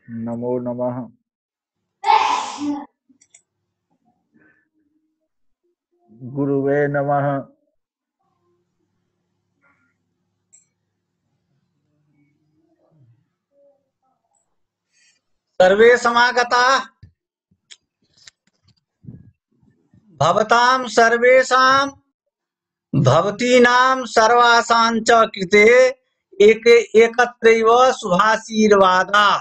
नमो नमः। गुरुवे नमः। सर्वे समागताः भवतां सर्वेषां भवतीनां सर्वासां च कृते एकत्रैव शुभाशीर्वादाः।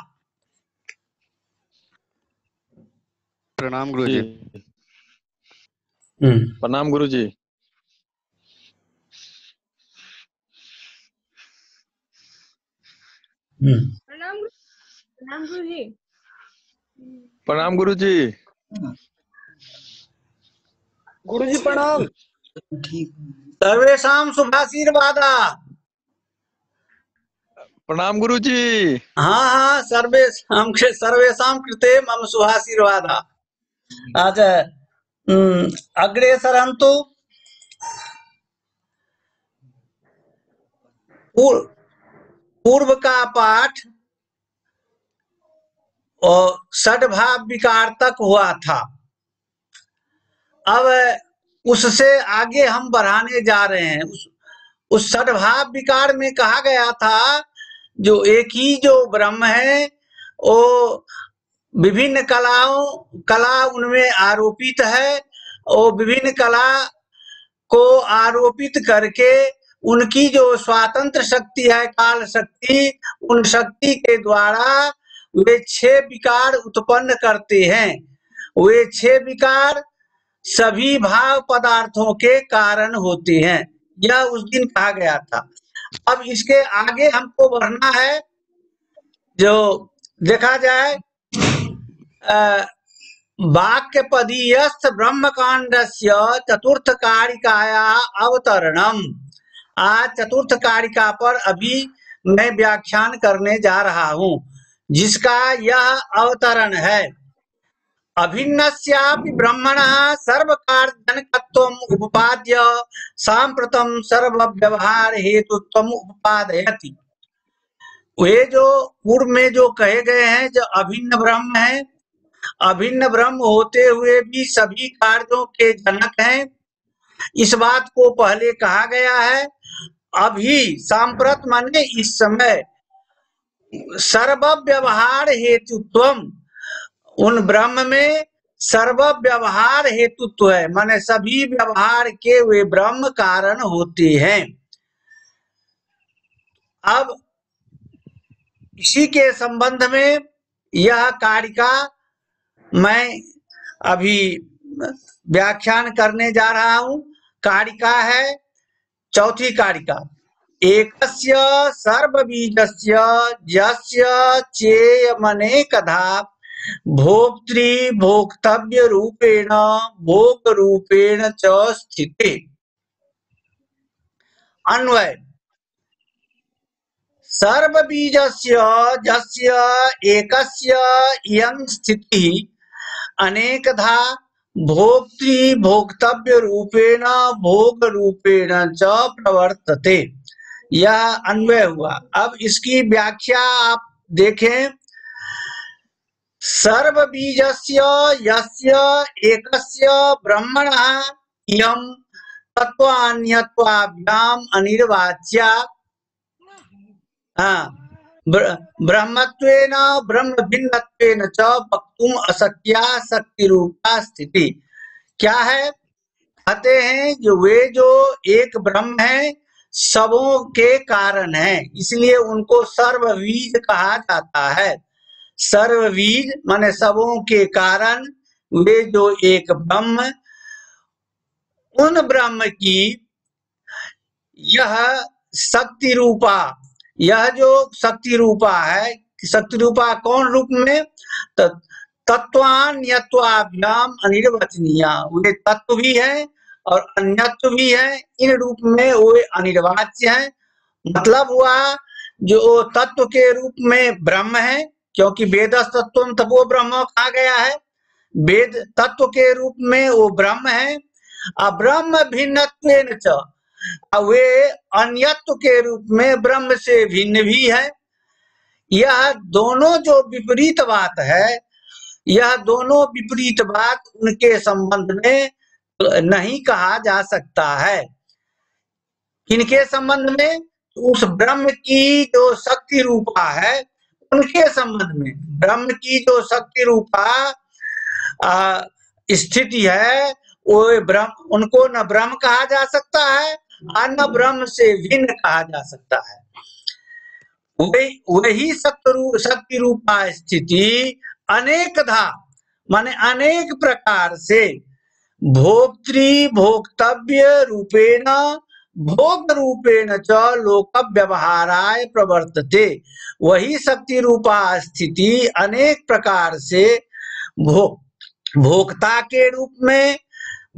प्रणाम गुरुजी। प्रणाम गुरुजी। प्रणाम गुरुजी। प्रणाम गुरुजी। गुरुजी प्रणाम। सर्वेषां शुभाशीर्वादाः। प्रणाम गुरुजी। हाँ सर्वेषां कृते मम शुभाशीर्वादाः। अच्छा, अग्रे सरन्तु। पूर्व का पाठ और षड्भाव विकार तक हुआ था। अब उससे आगे हम बढ़ाने जा रहे हैं। उस षड्भाव विकार में कहा गया था जो एक ही जो ब्रह्म है वो विभिन्न कला उनमें आरोपित है और विभिन्न कला को आरोपित करके उनकी जो स्वतंत्र शक्ति है काल शक्ति, उन शक्ति के द्वारा वे 6 विकार उत्पन्न करते हैं। वे 6 विकार सभी भाव पदार्थों के कारण होते हैं, यह उस दिन कहा गया था। अब इसके आगे हमको बढ़ना है। जो देखा जाए वाक्यपदीयस्थ ब्रह्मकांडस्य चतुर्थ कारिकाया अवतरणम। आज चतुर्थ कारिका पर अभी मैं व्याख्यान करने जा रहा हूँ, जिसका यह अवतरण है। अभिन्नस्यापि ब्रह्मणः सर्वकार्यजनकत्वम् उपपाद्य सांप्रतम सर्वव्यवहार हेतुत्वम् उपपादयति। वे जो पूर्व में जो कहे गए हैं जो अभिन्न ब्रह्म है, अभिन्न ब्रह्म होते हुए भी सभी कार्यों के जनक हैं, इस बात को पहले कहा गया है। अभी सांप्रत माने इस समय सर्व व्यवहार हेतुत्वम, उन ब्रह्म में सर्व व्यवहार हेतुत्व है, माने सभी व्यवहार के वे ब्रह्म कारण होते हैं। अब इसी के संबंध में यह कारिका मैं अभी व्याख्यान करने जा रहा हूँ। कारिका है चौथी कारिका। एकस्य सर्वबीजस्य यस्य चेयमनेकधा भोक्तृ भोक्तव्य रूपेण भोग रूपेण च स्थिते। अन्वय सर्वबीजस्य यस्य एकस्य इयं स्थितिः अनेकधा भोक्तृ भोक्तव्य रूपेण भोग रूपेण च प्रवर्तते। यह अन्वय हुआ। अब इसकी व्याख्या आप देखें। सर्वबीजस्य यस्य एकस्य ब्रह्मणः इयं तत्त्वान्यत्वाभ्याम अनिर्वाच्या ब्रह्मत्वेन ब्रह्म भिन्नत्वेन च वक्तुम अशक्या शक्ति रूपा स्थिति। क्या है? कहते हैं जो वे जो एक ब्रह्म है सबों के कारण है, इसलिए उनको सर्वबीज कहा जाता है। सर्वबीज माने सबों के कारण वे जो एक ब्रह्म, उन ब्रह्म की यह शक्ति रूपा, यह जो शक्ति रूपा है, शक्ति रूपा कौन रूप में? तत्वान्यत्वाभ्याम अनिर्वचनीय, वे तत्व भी है और अन्यत्व भी है। इन रूप में वे अनिर्वाच्य है। मतलब हुआ जो तत्व के रूप में ब्रह्म है, क्योंकि वेद तत्व तपो ब्रह्म कहा गया है। वेद तत्व के रूप में वो ब्रह्म है। अब्रह्म भिन्नत्वेन च, वे अन्यत्व के रूप में ब्रह्म से भिन्न भी है। यह दोनों जो विपरीत बात है, यह दोनों विपरीत बात उनके संबंध में नहीं कहा जा सकता है। किनके संबंध में? उस ब्रह्म की जो शक्ति रूपा है उनके संबंध में। ब्रह्म की जो शक्ति रूपा स्थिति है वो ब्रह्म, उनको न ब्रह्म कहा जा सकता है और न ब्रह्म से भिन्न कहा जा सकता है। वही शक्ति रूपा स्थिति अनेकधा माने अनेक प्रकार से भोक्तृ भोक्तव्य रूपेण भोग रूपेण च लोक व्यवहाराय प्रवर्तते। वही शक्ति रूपा स्थिति अनेक प्रकार से भोक्ता के रूप में,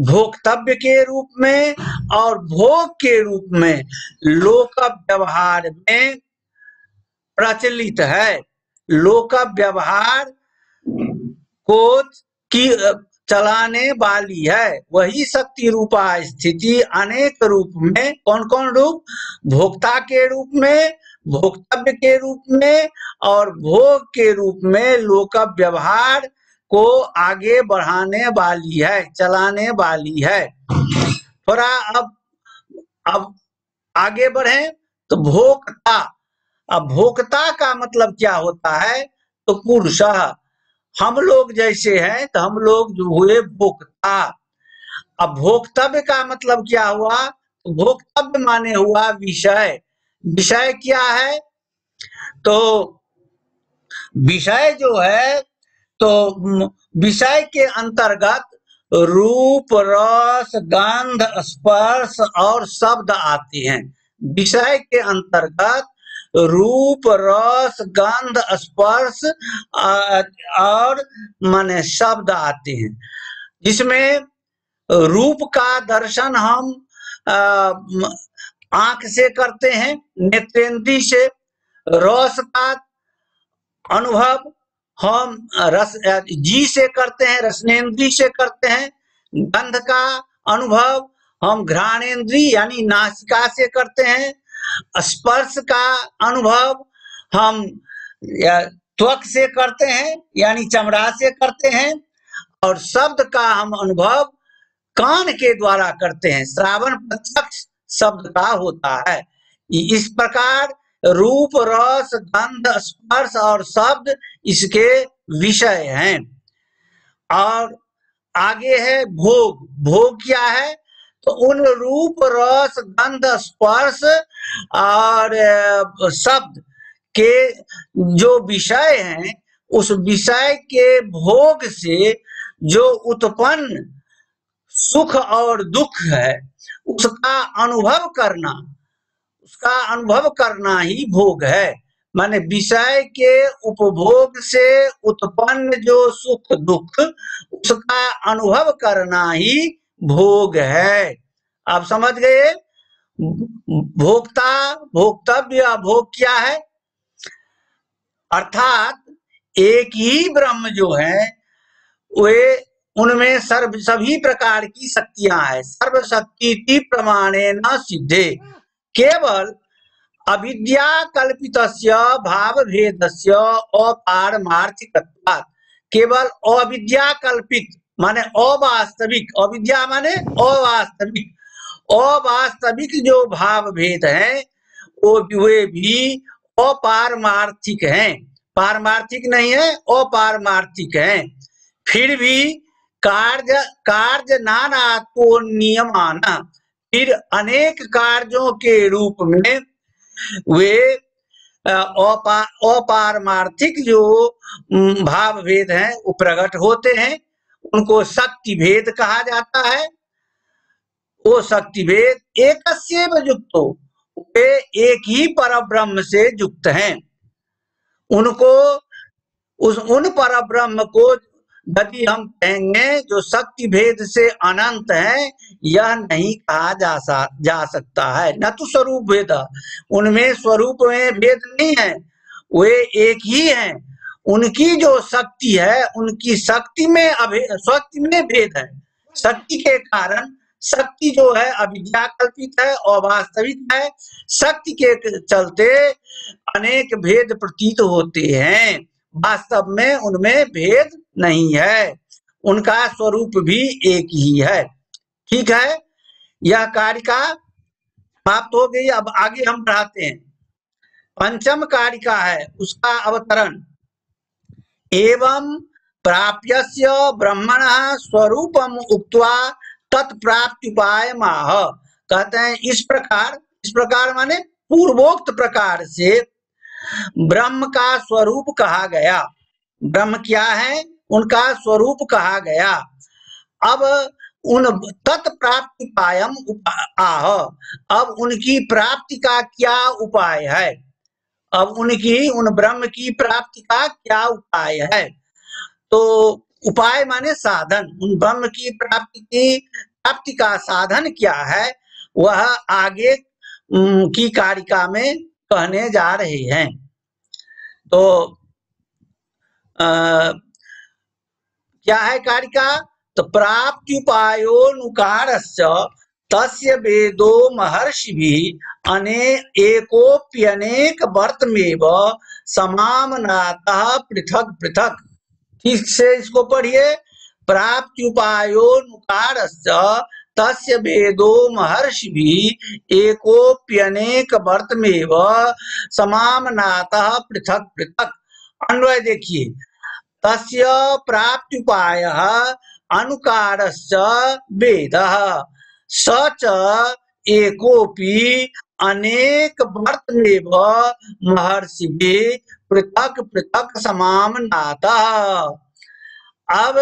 भोक्तव्य के रूप में और भोग के रूप में लोक व्यवहार में प्रचलित है। लोक व्यवहार को की चलाने वाली है। वही शक्ति रूपा स्थिति अनेक रूप में, कौन कौन रूप? भोक्ता के रूप में, भोक्तव्य के रूप में और भोग के रूप में लोक व्यवहार को आगे बढ़ाने वाली है, चलाने वाली है। थोड़ा अब आगे बढ़े तो भोक्ता। अब भोक्ता का मतलब क्या होता है? तो पुरुष, हम लोग जैसे हैं तो हम लोग जो हुए भोक्ता। अब भोक्तव्य का मतलब क्या हुआ? तो भोक्तव्य माने हुआ विषय। विषय क्या है? तो विषय जो है तो विषय के अंतर्गत रूप, रस, गंध, स्पर्श और शब्द आते हैं। विषय के अंतर्गत रूप, रस, गंध, स्पर्श और माने शब्द आते हैं, जिसमें रूप का दर्शन हम आंख से करते हैं, नेत्रेंद्रिय से। रस का अनुभव हम जी से करते हैं, रसनेन्द्रिय से करते हैं। गंध का अनुभव हम घ्राणेन्द्रिय यानी नासिका से करते हैं। स्पर्श का अनुभव हम त्वक से करते हैं यानी चमड़ा से करते हैं। और शब्द का हम अनुभव कान के द्वारा करते हैं। श्रावण प्रत्यक्ष शब्द का होता है। इस प्रकार रूप, रस, गंध, स्पर्श और शब्द इसके विषय हैं। और आगे है भोग। भोग क्या है? तो उन रूप, रस, गंध, स्पर्श और शब्द के जो विषय हैं, उस विषय के भोग से जो उत्पन्न सुख और दुख है उसका अनुभव करना, उसका अनुभव करना ही भोग है। माने विषय के उपभोग से उत्पन्न जो सुख दुख उसका अनुभव करना ही भोग है। आप समझ गए? भोक्ता, भोक्तव्य, भोग क्या है? अर्थात एक ही ब्रह्म जो है वे उनमें सभी प्रकार की शक्तियां हैं। सर्वशक्ति प्रमाणे न सिद्धे। केवल अविद्या कल्पितस्य भाव भेदस्य अपारमार्थिकत्वात्। केवल अविद्या कल्पित माने अवास्तविक, अविद्या माने अवास्तविक, अवास्तविक जो भाव भेद है वे भी अपारमार्थिक हैं। पारमार्थिक नहीं है, अपारमार्थिक हैं। फिर भी कार्य नानात्व नियमान, फिर अनेक कार्यों के रूप में वे अपारमार्थिक जो भाव भेद हैं वो प्रकट होते हैं। उनको शक्ति भेद कहा जाता है। वो शक्ति भेद एकस्यैव युक्तो, वे एक ही परब्रह्म से युक्त हैं। उनको उन परब्रह्म को यदि हम कहेंगे जो शक्ति भेद से अनंत है, यह नहीं कहा जा सकता है। न तो स्वरूप भेद, उनमें स्वरूप में भेद नहीं है, वे एक ही हैं। उनकी जो शक्ति है, उनकी शक्ति में शक्ति में भेद है। शक्ति के कारण, शक्ति जो है अविद्या कल्पित है और वास्तविक है। शक्ति के चलते अनेक भेद प्रतीत होते हैं, वास्तव में उनमें भेद नहीं है, उनका स्वरूप भी एक ही है। ठीक है, यह कारिका समाप्त हो गई। अब आगे हम बढ़ाते हैं। पंचम कारिका है, उसका अवतरण। एवं प्राप्यस्य ब्रह्मणः स्वरूपम उक्त्वा तत्प्राप्त्युपाय माह। कहते हैं इस प्रकार माने पूर्वोक्त प्रकार से ब्रह्म का स्वरूप कहा गया। ब्रह्म क्या है, उनका स्वरूप कहा गया। अब उन तत्प्राप्त्युपायम आह, अब उनकी प्राप्ति का क्या उपाय है, अब उनकी उन ब्रह्म की प्राप्ति का क्या उपाय है। तो उपाय माने साधन, उन ब्रह्म की प्राप्ति का साधन क्या है, वह आगे की कारिका में कहने जा रहे हैं। तो क्या है कारिका, तो प्राप्त्युपायोनुकारस्य तस्य वेदो महर्षिभिः एकोप्यनेक वर्तमेव समामनातः पृथक पृथक। ठीक से इसको पढ़िए। प्राप्त्युपायोनुकारस्य तस्य वेदो महर्षिभिः एकोप्यनेक वर्तमेव समामनातः पृथक पृथक। अन्वय देखिए। तस्य प्राप्त्युपायः अनुकारस्य वेदः स च एकोपि अनेक वर्तमेव महर्षिभिः पृथक पृथक समामनातः। अब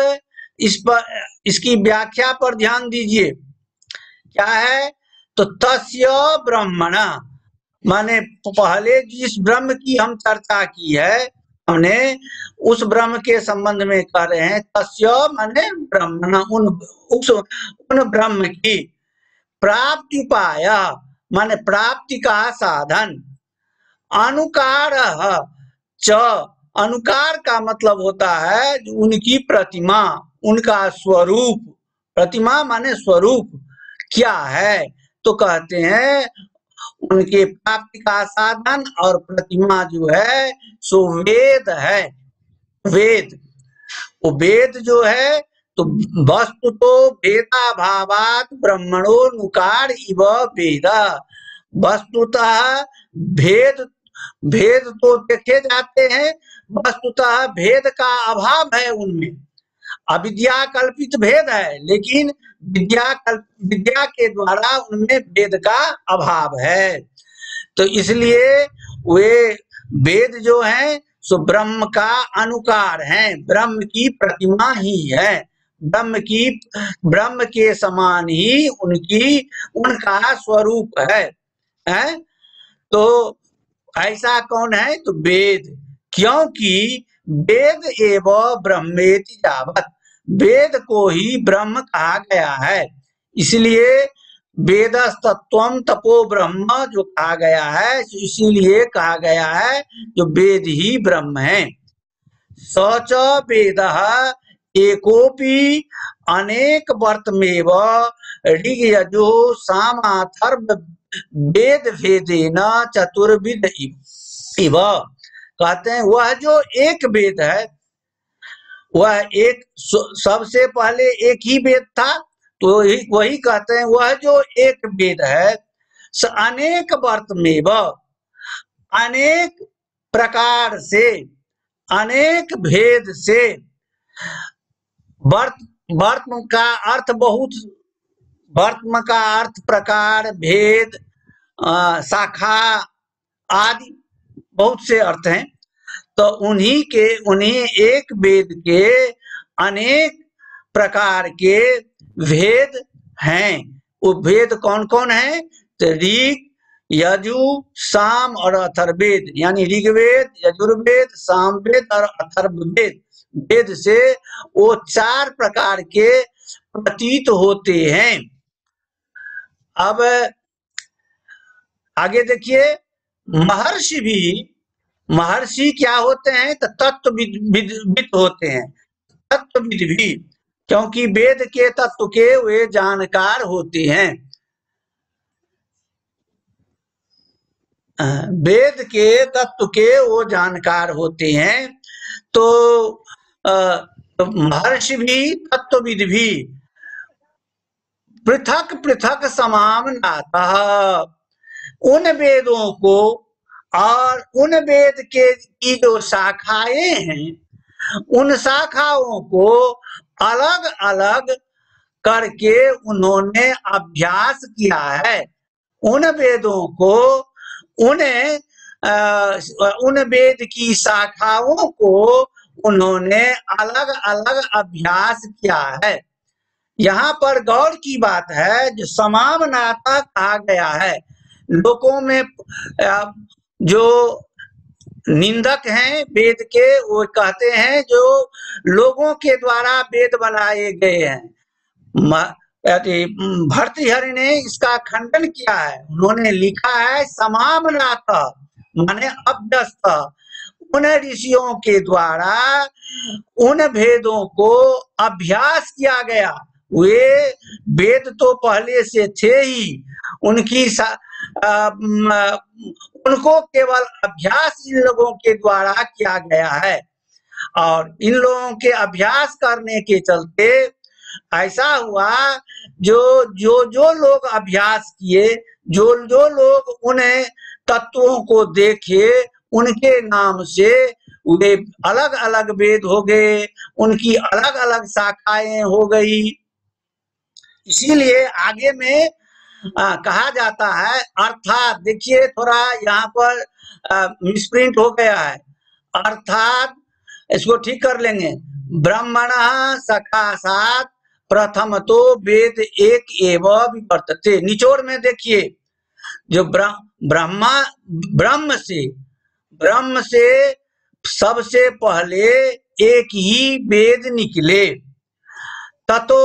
इसकी व्याख्या पर ध्यान दीजिए। क्या है, तो तस्य ब्रह्मण माने पहले जिस ब्रह्म की हम चर्चा की है हमने, उस ब्रह्म के संबंध में कह रहे हैं। तस्य माने ब्रह्मण, उन ब्रह्म की प्राप्ति उपाय माने प्राप्ति का साधन। अनुकार च, अनुकार का मतलब होता है उनकी प्रतिमा, उनका स्वरूप। प्रतिमा माने स्वरूप क्या है, तो कहते हैं उनके प्राप्ति का साधन और प्रतिमा जो है सो वेद है। वेद, वो वेद जो है तो वस्तु तो वेदा भावात ब्रह्मणो नुकार इव वेद। वस्तुतः भेद तो देखे जाते हैं, वस्तुतः भेद का अभाव है उनमें। अविद्या कल्पित भेद है, लेकिन विद्या के द्वारा उनमें वेद का अभाव है। तो इसलिए वे वेद जो है सो ब्रह्म का अनुकार है, ब्रह्म की प्रतिमा ही है, ब्रह्म के समान ही उनका स्वरूप है। तो ऐसा कौन है, तो वेद। क्योंकि वेद एवं ब्रह्मेति जावत, वेद को ही ब्रह्म कहा गया है। इसलिए वेदस्तत्वम तपो ब्रह्म जो कहा गया है, इसीलिए कहा गया है जो वेद ही ब्रह्म है। सच वेदः एकोपि अनेक वर्तमेव ऋग यजु साम अथर्व वेद भेदेन चतुर्विद इव। कहते हैं वह जो एक वेद है, वह एक, सबसे पहले एक ही वेद था, तो वही कहते हैं वह जो एक वेद है अनेक वर्तमेव, अनेक प्रकार से, अनेक भेद से। वर्तम का अर्थ बहुत, वर्तम का अर्थ प्रकार, भेद, शाखा आदि बहुत से अर्थ हैं। तो उन्हीं एक वेद के अनेक प्रकार के भेद हैं। वो भेद कौन कौन है, तो ऋग, यजु, साम और अथर्ववेद, यानी ऋग्वेद, यजुर्वेद, सामवेद और अथर्ववेद। वेद से वो चार प्रकार के प्रतीत होते हैं। अब आगे देखिए। महर्षि भी महर्षि क्या होते हैं? तो तत्वविद होते हैं, तत्वविद भी, क्योंकि वेद के तत्व के वे जानकार होते हैं। वेद के तत्व के वो जानकार होते हैं। तो महर्षि भी तत्वविद भी पृथक पृथक समामनातः, उन वेदों को और उन वेद के की जो शाखाएं हैं उन शाखाओं को अलग अलग करके उन्होंने अभ्यास किया है। उन वेदों को उन वेद की शाखाओं को उन्होंने अलग अलग अभ्यास किया है। यहाँ पर गौर की बात है, जो समामनाता कहा गया है, लोगों में जो निंदक हैं वेद के वो कहते हैं जो लोगों के द्वारा वेद बनाए गए हैं। भर्तृहरि ने इसका खंडन किया है। उन्होंने लिखा है समामनाता माने अभ्यस्त, उन ऋषियों के द्वारा उन भेदों को अभ्यास किया गया। वे वेद तो पहले से थे ही, उनको केवल अभ्यास इन लोगों के द्वारा किया गया है। और इन लोगों के अभ्यास करने के चलते ऐसा हुआ, जो लोग अभ्यास किए, जो लोग उन्हें तत्वों को देखे, उनके नाम से वे अलग अलग वेद हो गए, उनकी अलग अलग शाखाएं हो गई। इसीलिए आगे में कहा जाता है, अर्थात देखिए थोड़ा यहाँ पर मिसप्रिंट हो गया है, अर्थात इसको ठीक कर लेंगे। ब्रह्मणः सखासात् प्रथम तो वेद एक एवं विवर्तते। निचोड़ में देखिए, जो ब्रह्म से सबसे पहले एक ही वेद निकले। ततो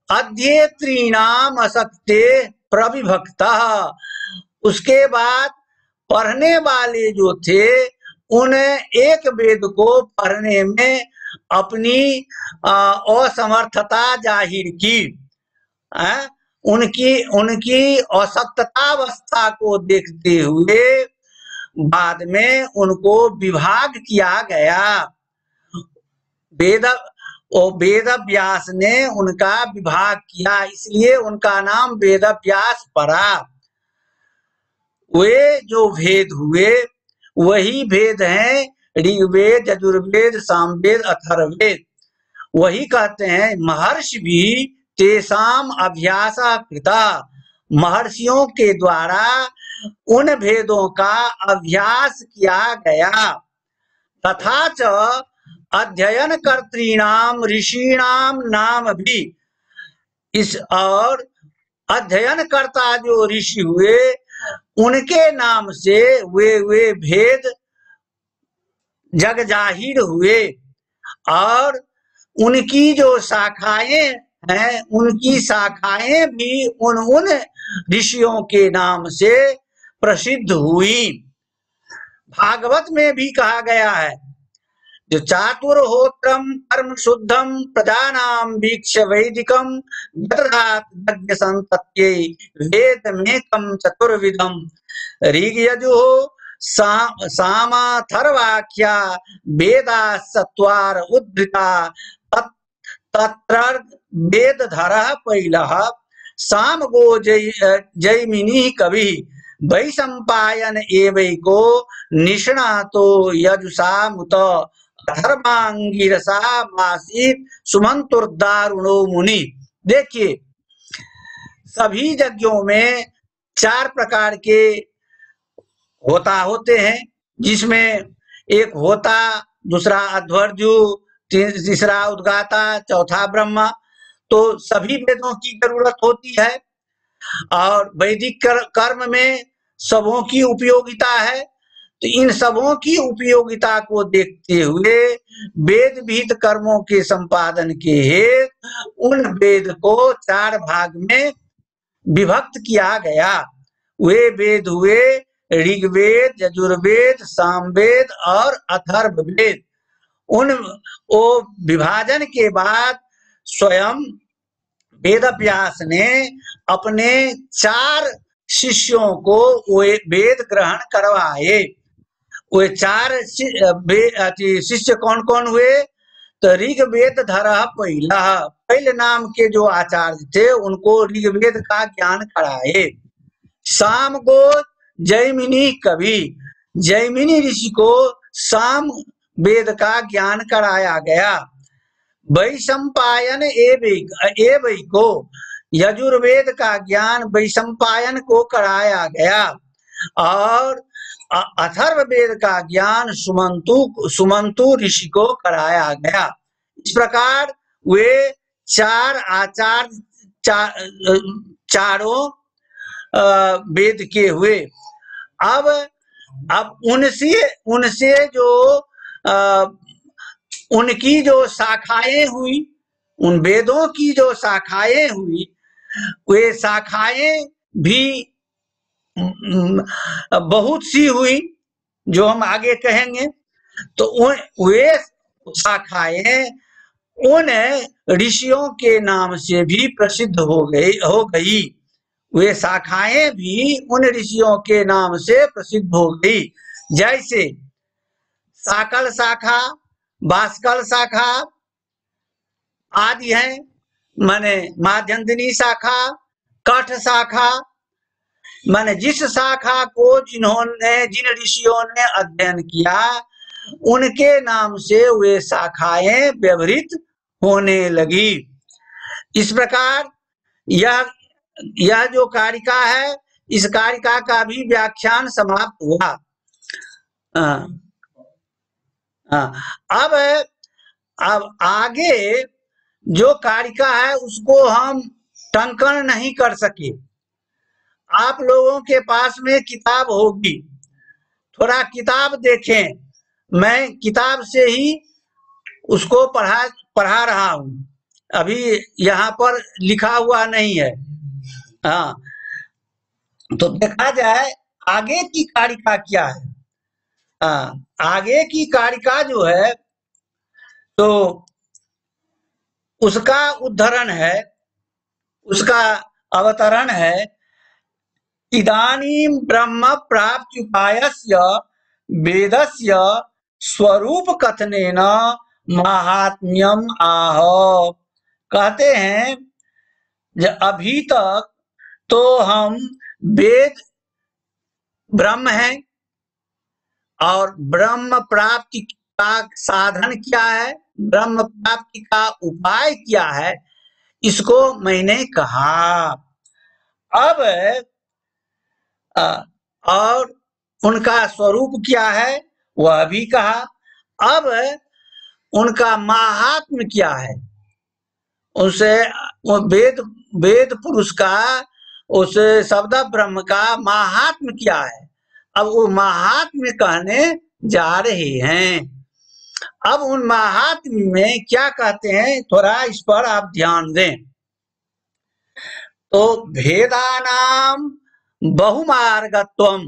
अध्येतॄणाम असक्ते प्रविभक्ता, उसके बाद पढ़ने वाले जो थे उन्हें एक वेद को पढ़ने में अपनी असमर्थता जाहिर की। उनकी असक्ततावस्था को देखते हुए बाद में उनको विभाग किया गया। वेद व्यास ने उनका विभाग किया, इसलिए उनका नाम वेद व्यास पड़ा। वे जो भेद हुए वही भेद हैं ऋग्वेद, यजुर्वेद, सामवेद, अथर्ववेद। वही कहते हैं महर्षि भी तेसाम अभ्यासा कृता, महर्षियों के द्वारा उन भेदों का अभ्यास किया गया। तथा च अध्ययन कर्तॄणाम ऋषीणाम नाम भी, इस और अध्ययन करता जो ऋषि हुए उनके नाम से वे भेद जग जाहिर हुए। और उनकी जो शाखाएं हैं उनकी शाखाएं भी उन ऋषियों के नाम से प्रसिद्ध हुई। भागवत में भी कहा गया है, जो चातुर्होत्रम कर्म शुद्धम प्रजानाम वीक्ष वैदिकम यज्ञ संतत्ये वेदमेकं चतुर्विधम। ऋग्यजुः सामाथर्वाख्या वेदा सत्वार उद्धृता तत्र वेदधरः पैलः सामगो जैमिनी कवि वैशंपायन एवैको निष्णातो यजुषामुत धर्मांगिरसा मासीत सुमंतुर्दारुणो मुनि। देखिए, सभी यज्ञों में 4 प्रकार के होता होते हैं, जिसमें एक होता, दूसरा अध्वर्यु, तीसरा उद्गाता, चौथा ब्रह्मा। तो सभी वेदों की जरूरत होती है और वैदिक कर्म में सबों की उपयोगिता है। तो इन सबों की उपयोगिता को देखते हुए वेद विहित कर्मों के संपादन के हेतु उन वेद को 4 भाग में विभक्त किया गया। वे वेद हुए ऋग्वेद, यजुर्वेद, सामवेद और अथर्ववेद। उन वो विभाजन के बाद स्वयं वेदव्यास ने अपने 4 शिष्यों को वे वेद ग्रहण करवाए। वे 4 शिष्य कौन कौन हुए? तो ऋग्वेद धरह पहिला, पहले नाम के जो आचार्य थे उनको ऋग्वेद का ज्ञान कराए। साम को जैमिनी कवि, जैमिनी ऋषि को साम वेद का ज्ञान कराया गया। वैशंपायन एवं को यजुर्वेद का ज्ञान वैशंपायन को कराया गया और अथर्ववेद का ज्ञान सुमंतु ऋषि को कराया गया। इस प्रकार वे 4 आचार्य चारों वेद के हुए। अब उनसे जो उनकी जो शाखाएं हुई, उन वेदों की जो शाखाएं हुई, वे शाखाएं भी बहुत सी हुई, जो हम आगे कहेंगे। तो वे शाखाएं उन ऋषियों के नाम से भी प्रसिद्ध हो गई। वे शाखाएं भी उन ऋषियों के नाम से प्रसिद्ध हो गई। जैसे साकल शाखा, बाष्कल शाखा आदि हैं, माने माध्यन्दिनी शाखा, कठ शाखा, माने जिस शाखा को जिन ऋषियों ने अध्ययन किया उनके नाम से वे शाखाएं व्यवहृत होने लगी। इस प्रकार यह जो कारिका है, इस कारिका का भी व्याख्यान समाप्त हुआ। अब आगे जो कारिका है उसको हम टंकन नहीं कर सके। आप लोगों के पास में किताब होगी, थोड़ा किताब देखें। मैं किताब से ही उसको पढ़ा रहा हूं, अभी यहाँ पर लिखा हुआ नहीं है। हाँ, तो देखा जाए आगे की कारिका क्या है। आगे की कारिका जो है तो उसका उद्धरण है, उसका अवतरण है। इदानीं ब्रह्म प्राप्त्युपायस्य वेदस्य स्वरूप कथनेन महात्म्यम आह। कहते हैं अभी तक तो हम वेद ब्रह्म है और ब्रह्म प्राप्ति का साधन क्या है, ब्रह्म प्राप्ति का उपाय क्या है, इसको मैंने कहा। अब और उनका स्वरूप क्या है वह भी कहा। अब उनका महात्म्य क्या है, उसे वेद पुरुष का, उस शब्द ब्रह्म का महात्म्य क्या है, अब वो महात्म्य कहने जा रहे हैं। अब उन महात्म्य में क्या कहते हैं, थोड़ा इस पर आप ध्यान दें। तो भेदानाम बहुमार्गत्वम,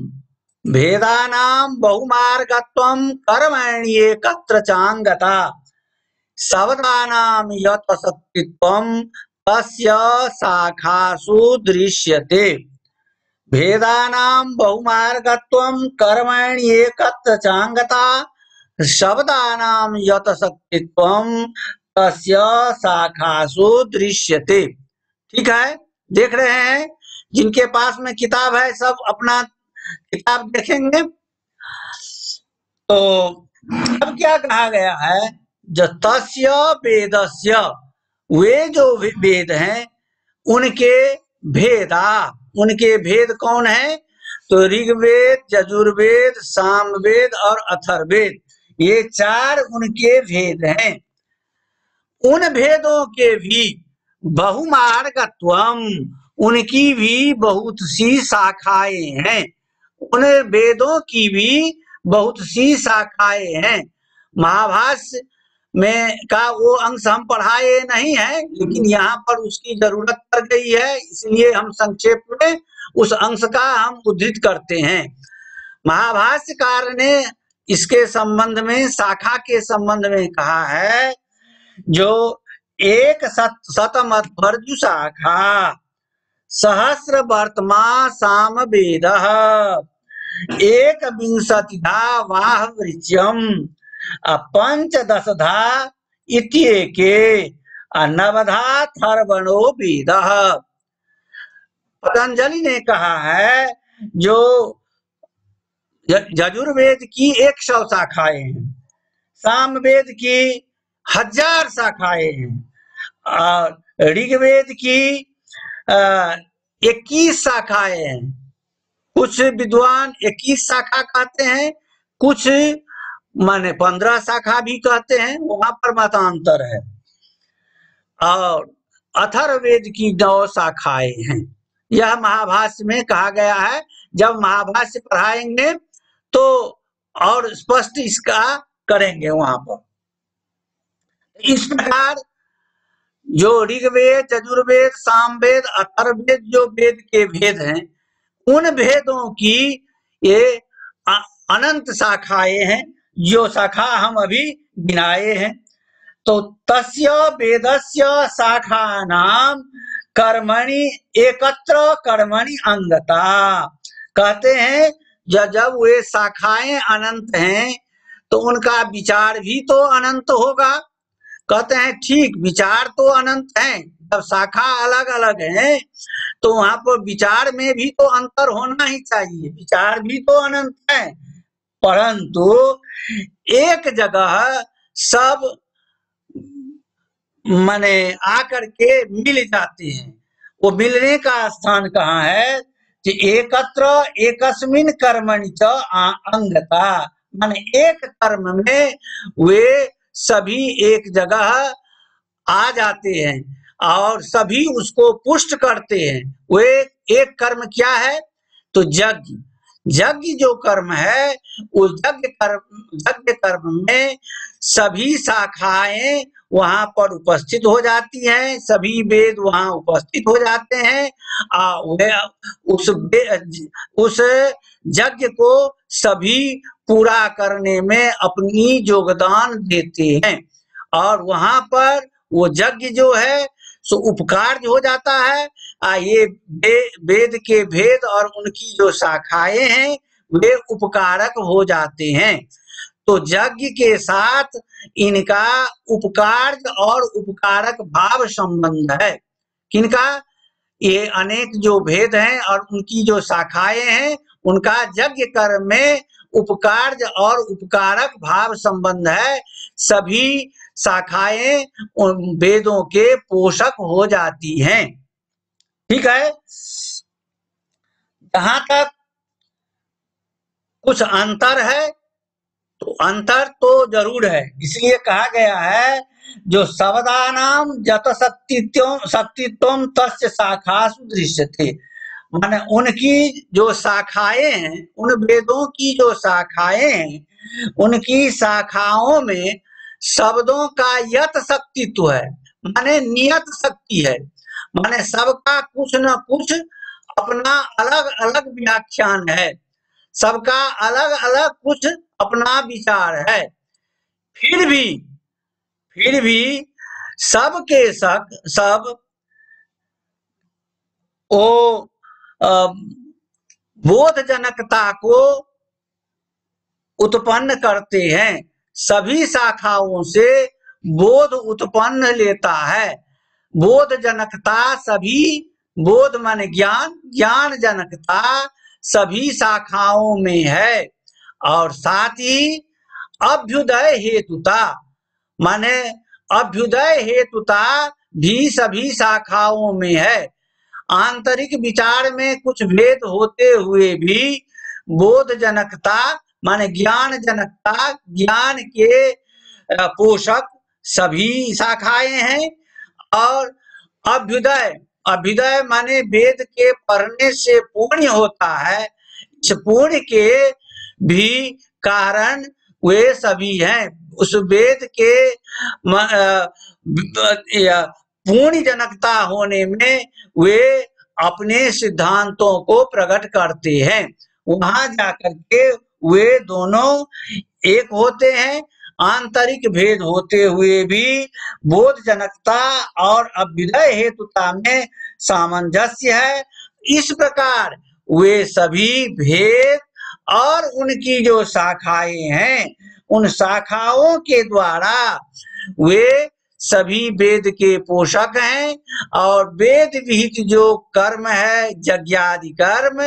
भेदानाम बहुमार्गत्वम कर्मण्येकत्र चांगता, शब्दानाम यत शक्तित्वम तस्य शाखासु दृश्यते। भेदानाम बहुमार्गत्वम कर्मण्येकत्र चांगता, शब्दानाम यत शक्तित्वम तस्य शाखासु दृश्यते। ठीक है, देख रहे हैं। जिनके पास में किताब है सब अपना किताब देखेंगे। तो अब क्या कहा गया है, जो तस्य वेदस्य, वे जो वेद हैं उनके भेदा, उनके भेद कौन है, तो ऋग्वेद, यजुर्वेद, सामवेद और अथर्ववेद, ये 4 उनके भेद हैं। उन भेदों के भी बहुमार्गत्वम, उनकी भी बहुत सी शाखाएं हैं, उन वेदों की भी बहुत सी शाखाएं हैं। महाभाष्य में का वो अंश हम पढ़ाए नहीं है, लेकिन यहाँ पर उसकी जरूरत पड़ गई है, इसलिए हम संक्षेप में उस अंश का हम उद्धृत करते हैं। महाभाष्यकार ने इसके संबंध में, शाखा के संबंध में कहा है, जो एक शतमध्वर्जु शाखा सहस्र वर्तमा साम वेद एक विंशतिधा वाह वृक्षम पंचदशधा इत्येके नवधा थर्वणो वेद। पतंजलि ने कहा है जो यजुर्वेद की 100 शाखाएं हैं, सामवेद की 1000 शाखाएं हैं और ऋग्वेद की 21 शाखाएं हैं। कुछ विद्वान 21 शाखा कहते हैं, कुछ माने 15 शाखा भी कहते हैं, वहां पर मतांतर है। और अथर्ववेद की 9 शाखाएं हैं। यह महाभाष्य में कहा गया है। जब महाभाष्य पढ़ाएंगे तो और स्पष्ट इसका करेंगे वहां पर। इस प्रकार जो ऋग्वेद, यजुर्वेद, सामवेद, अथर्ववेद जो वेद के भेद हैं, उन भेदों की ये अनंत शाखाएं हैं, जो शाखा हम अभी गिनाए हैं। तो तस्य वेदस्य शाखानाम कर्मणि एकत्र कर्मणि अंगता। कहते हैं जब वे शाखाएं अनंत हैं तो उनका विचार भी तो अनंत होगा। कहते हैं ठीक, विचार तो अनंत है, जब शाखा अलग अलग है तो वहां पर विचार में भी तो अंतर होना ही चाहिए, विचार भी तो अनंत है। परंतु एक जगह सब माने आकर के मिल जाते हैं। वो मिलने का स्थान कहाँ है कि एकत्र एकस्मिन कर्मणि च अंगता, माने एक कर्म में वे सभी एक जगह आ जाते हैं और सभी उसको पुष्ट करते हैं। वे एक कर्म क्या है तो यज्ञ। यज्ञ जो कर्म है उस यज्ञ कर्म में सभी शाखाएं वहां पर उपस्थित हो जाती हैं, सभी वेद वहां उपस्थित हो जाते हैं। उस यज्ञ को सभी पूरा करने में अपनी योगदान देते हैं और वहां पर वो यज्ञ जो है सो उपकार हो जाता है। ये वेद के भेद और उनकी जो शाखाएं हैं वे उपकारक हो जाते हैं। तो यज्ञ के साथ इनका उपकार और उपकारक भाव संबंध है। किनका? ये अनेक जो भेद हैं और उनकी जो शाखाएं हैं उनका यज्ञ कर्म में उपकार और उपकारक भाव संबंध है। सभी शाखाएं उन वेदों के पोषक हो जाती हैं। ठीक है। जहां तक कुछ अंतर है तो अंतर तो जरूर है, इसलिए कहा गया है जो शब्दानाम जत शक्तित्वम तस्य शाखासु दृश्यते। माने उनकी जो शाखाएं हैं, उन वेदों की जो शाखाएं हैं, उनकी शाखाओं में शब्दों का यत शक्तित्व है, माने नियत शक्ति है। माने सबका कुछ न कुछ अपना अलग अलग व्याख्यान है, सबका अलग अलग कुछ अपना विचार है। फिर भी सबके सब वो बोधजनकता को उत्पन्न करते हैं। सभी शाखाओं से बोध उत्पन्न लेता है। बोध जनकता सभी, बोध माने ज्ञान, ज्ञान जनकता सभी शाखाओं में है। और साथ ही अभ्युदय हेतुता, माने अभ्युदय हेतुता भी सभी शाखाओं में है। आंतरिक विचार में कुछ भेद होते हुए भी बोध जनकता माने ज्ञान जनकता, ज्ञान के पोषक सभी शाखाएं हैं। और अभ्युदय माने वेद के पढ़ने से पुण्य होता है, इस पुण्य के भी कारण वे सभी हैं। उस वेद के पुण्य जनकता होने में वे अपने सिद्धांतों को प्रकट करते हैं। वहां जाकर के वे दोनों एक होते हैं। आंतरिक भेद होते हुए भी बोधजनकता और अभ्युदय हेतुता में सामंजस्य है। इस प्रकार वे सभी भेद और उनकी जो शाखाएं हैं, उन शाखाओं के द्वारा वे सभी वेद के पोषक हैं और वेद विहित जो कर्म है, यज्ञादि कर्म,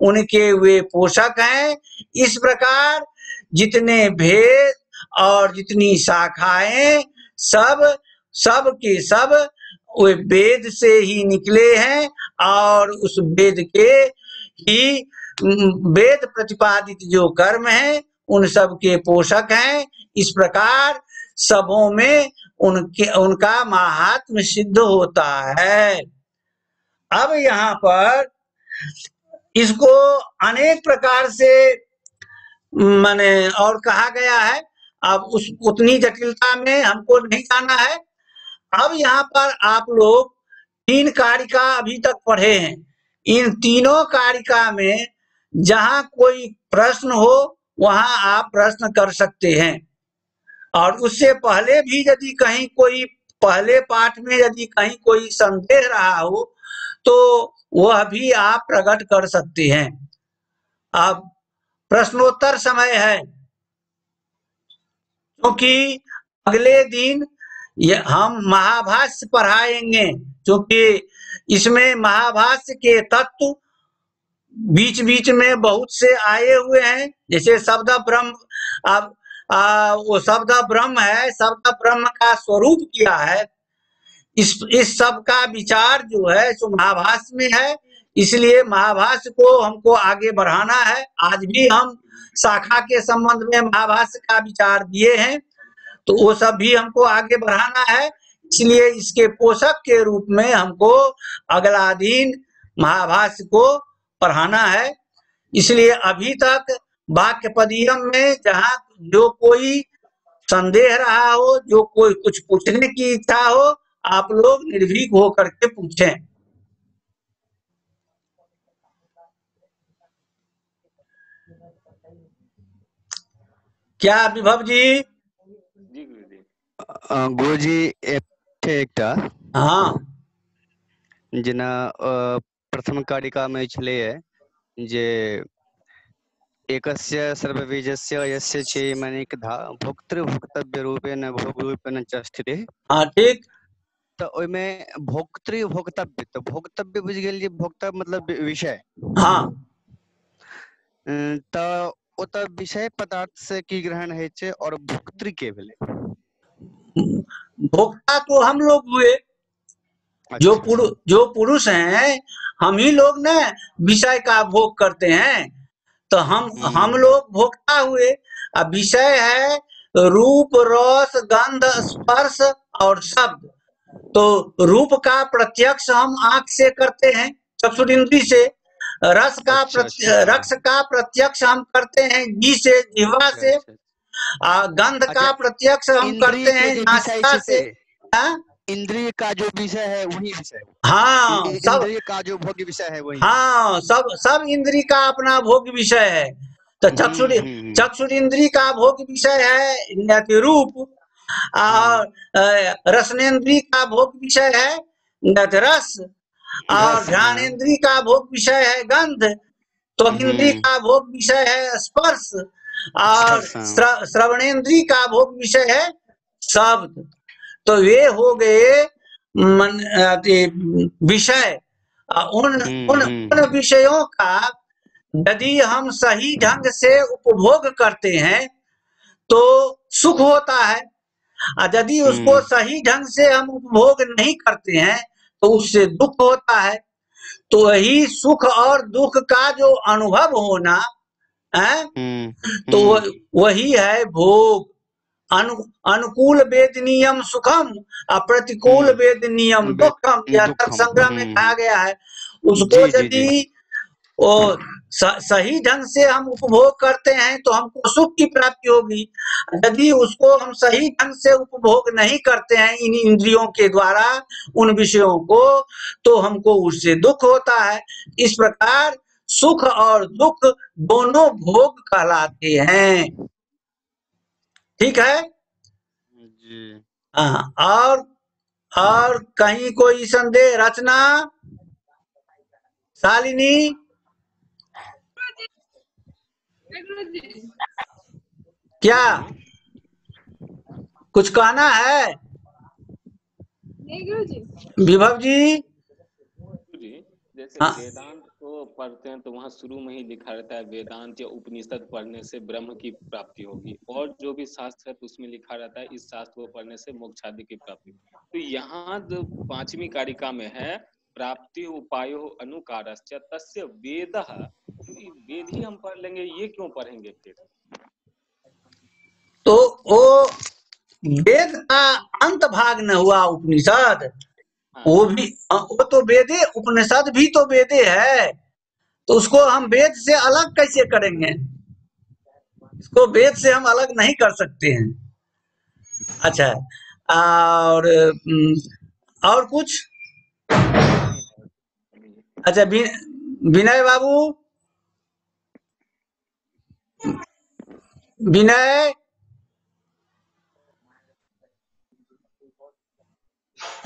उनके वे पोषक हैं। इस प्रकार जितने भेद और जितनी शाखाएं सब के सब वे वेद से ही निकले हैं और उस वेद के ही वेद प्रतिपादित जो कर्म हैं उन सब के पोषक हैं। इस प्रकार सबों में उनका महात्म्य सिद्ध होता है। अब यहाँ पर इसको अनेक प्रकार से माने और कहा गया है। अब उतनी जटिलता में हमको नहीं जाना है। अब यहाँ पर आप लोग 3 कारिका अभी तक पढ़े हैं। इन तीनों कारिका में जहाँ कोई प्रश्न हो वहां आप प्रश्न कर सकते हैं, और उससे पहले भी यदि कहीं कोई पहले पाठ में यदि कहीं कोई संदेह रहा हो तो वह भी आप प्रकट कर सकते हैं। अब प्रश्नोत्तर समय है, क्योंकि अगले दिन हम महाभाष्य पढ़ाएंगे, क्योंकि इसमें महाभाष्य के तत्व बीच बीच में बहुत से आए हुए हैं। जैसे शब्द ब्रह्म, अब वो शब्द ब्रह्म है, शब्द ब्रह्म का स्वरूप क्या है, इस सब का विचार जो है सो महाभाष्य में है। इसलिए महाभाष्य को हमको आगे बढ़ाना है। आज भी हम शाखा के संबंध में महाभाष्य का विचार दिए हैं, तो वो सब भी हमको आगे बढ़ाना है। इसलिए इसके पोषक के रूप में हमको अगला दिन महाभाष्य को पढ़ाना है। इसलिए अभी तक वाक्यपदीयम में जहाँ जो कोई संदेह रहा हो, जो कोई कुछ पूछने की इच्छा हो, आप लोग निर्भीक होकर के पूछें। क्या विभव जी? गुरुजी एकटा हाँ, जेना प्रथम कारिका में छले जे एकस्य सर्वबीजस्य यस्य चेमनिकधा भोक्तृभोक्तव्य रूपेण भोग रूपेण च स्थितिः। हाँ, ठीक। तो ओइमे भोक्तृभोक्तव्य, तो भोक्तव्य बुझ गेल जे भोक्ता मतलब विषय। हाँ, तो ओत विषय पदार्थ से की ग्रहण है छे और भोक्तृ के भेले? भोक्ता तो हम लोग हुए, जो पुरुष हैं, हम ही लोग ना विषय का भोग करते हैं, तो हम लोग भोक्ता हुए। अब विषय है रूप, रस, गंध, स्पर्श और शब्द। तो रूप का प्रत्यक्ष हम आंख से करते हैं, चक्षुरिंद्री से। रस का प्रत्यक्ष हम करते हैं जी से, जिह्वा से। गंध का प्रत्यक्ष हम करते हैं नासिका से। इंद्रिय का जो विषय है वही विषय। हाँ, सब इंद्रिय का जो भोग विषय है वही। हाँ, सब इंद्रिय का अपना भोग विषय है। तो चक्षुरिंद्रिय का भोग विषय है रूप, और रसनेन्द्रिय का भोग विषय है रस, और ध्यानेन्द्रिय का भोग विषय है गंध, तो इंद्रिय का भोग विषय है स्पर्श, और श्रवणेन्द्रिय का भोग विषय है शब्द। तो वे हो गए विषय। उन विषयों का यदि हम सही ढंग से उपभोग करते हैं तो सुख होता है, और यदि उसको सही ढंग से हम उपभोग नहीं करते हैं तो उससे दुख होता है। तो वही सुख और दुख का जो अनुभव होना है, तो वही है भोग। अनुकूल वेदनीयम सुखम, अप्रतिकूल वेदनीयम दुखम, यह तत्संग्रह में कहा गया है। उसको यदि सही ढंग से हम उपभोग करते हैं तो हमको सुख की प्राप्ति होगी। यदि उसको हम सही ढंग से उपभोग नहीं करते हैं इन इंद्रियों के द्वारा उन विषयों को, तो हमको उससे दुख होता है। इस प्रकार सुख और दुख दोनों भोग कहलाते हैं। ठीक है। जी। हाँ, और कहीं कोई संदेह? रचना, शालिनी, क्या कुछ कहना है? विभव जी। जी, जैसे हाँ। वेदांत को पढ़ते हैं तो वहाँ शुरू में ही लिखा रहता है वेदांत या उपनिषद पढ़ने से ब्रह्म की प्राप्ति होगी, और जो भी शास्त्र है तो उसमें लिखा रहता है इस शास्त्र को पढ़ने से मोक्ष आदि की प्राप्ति। तो यहाँ जो 5वीं कारिका में है प्राप्ति उपायो अनुकारश्च तस्य वेदः, वेद ही हम पढ़ लेंगे, ये क्यों पढ़ेंगे फिर? तो वो वेद का अंत भाग न हुआ उपनिषद, वो तो वेदे, उपनिषद भी तो वेदे है, तो उसको हम वेद से अलग कैसे करेंगे? इसको वेद से हम अलग नहीं कर सकते हैं। अच्छा, और कुछ? अच्छा, विनय बाबू, विनय,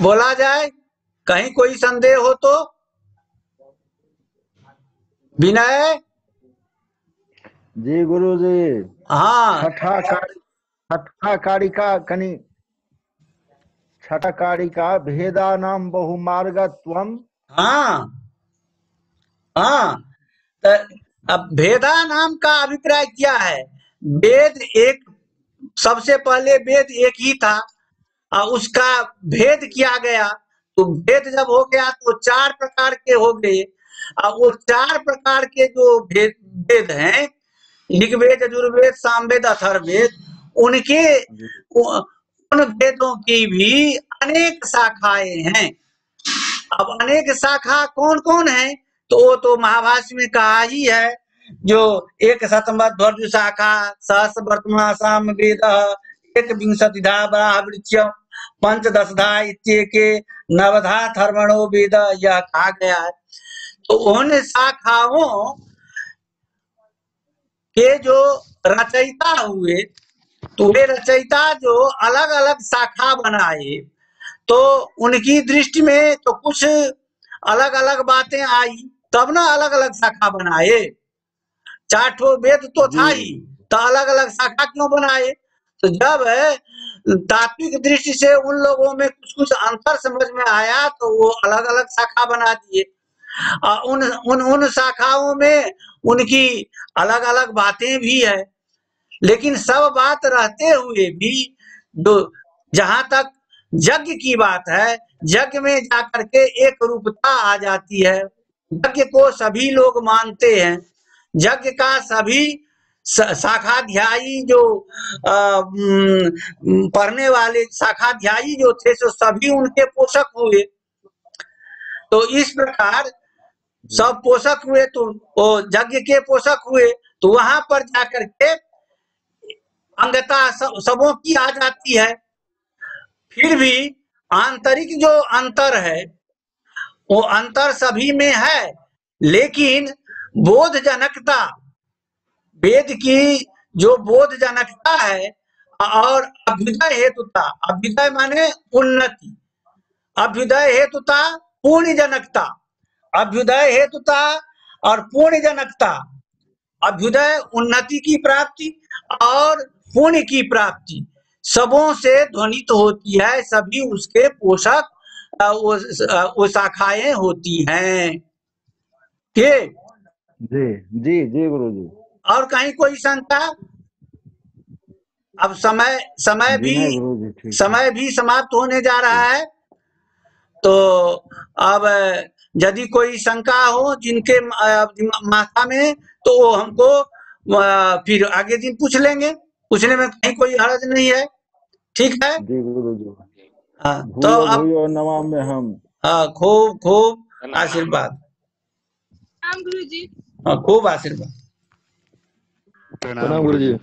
बोला जाए, कहीं कोई संदेह हो तो? विनय जी गुरु जी। हाँ, छठा कारिका भेदानां बहुमार्गत्वम्। हाँ, तो अब भेदा नाम का अभिप्राय क्या है? वेद एक, सबसे पहले वेद एक ही था, उसका भेद किया गया, तो भेद जब हो गया तो 4 प्रकार के हो गए। वो 4 प्रकार के जो वेद हैं, ऋग्वेद, यजुर्वेद, सामवेद, अथर्ववेद, उनके उन वेदों की भी अनेक शाखाएं हैं। अब अनेक शाखा कौन कौन है? तो वो तो महाभाष्य में कहा ही है, जो एक शतमध्वर्य शाखा, सहस वर्तमान साम वेद, एक विंशतिधा वृक्षम, पंचदशधा इत्येके नवधा थर्मणो वेद, यह कहा गया है। तो उन शाखाओं के जो रचयिता हुए, तो वे रचयिता जो अलग अलग शाखा बनाए, तो उनकी दृष्टि में तो कुछ अलग अलग बातें आई, तब ना अलग अलग शाखा बनाए। 4 ठो वेद तो था ही, तो अलग अलग शाखा क्यों बनाए? तो जब तात्विक दृष्टि से उन लोगों में कुछ कुछ अंतर समझ में आया, तो वो अलग अलग शाखा बना दिए। उन शाखाओं में उनकी अलग अलग बातें भी है, लेकिन सब बात रहते हुए भी जहां तक यज्ञ की बात है, यज्ञ में जाकर के एक रूपता आ जाती है। यज्ञ को सभी लोग मानते हैं, यज्ञ का सभी शाखाध्यायी जो पढ़ने वाले शाखाध्यायी जो थे, सो सभी उनके पोषक हुए। तो इस प्रकार सब पोषक हुए, तो वो यज्ञ के पोषक हुए, तो वहां पर जाकर के अंगता सबों की आ जाती है। फिर भी आंतरिक जो अंतर है, वो अंतर सभी में है, लेकिन बोधजनकता, वेद की जो बोधजनकता है, और अभ्युदय हेतुता, अभ्युदय माने उन्नति, अभ्युदय हेतुता पूर्ण जनकता, अभ्युदय हेतुता और पूर्ण जनकता, अभ्युदय उन्नति की प्राप्ति और पुण्य की प्राप्ति सबों से ध्वनित होती है, सभी उसके पोषक वो शाखाएं होती हैं। के जी जी जी गुरु जी। और कहीं कोई शंका? अब समय भी समाप्त होने जा रहा है, तो अब यदि कोई शंका हो जिनके माथा में, तो वो हमको फिर आगे दिन पूछ लेंगे, पूछने में कहीं कोई हर्ज नहीं है। ठीक है जी गुरु जी। हाँ, तो अब नमामि हम। हाँ, खूब खूब आशीर्वाद। गुरु जी। हाँ, खूब आशीर्वाद। प्रणाम गुरु जी।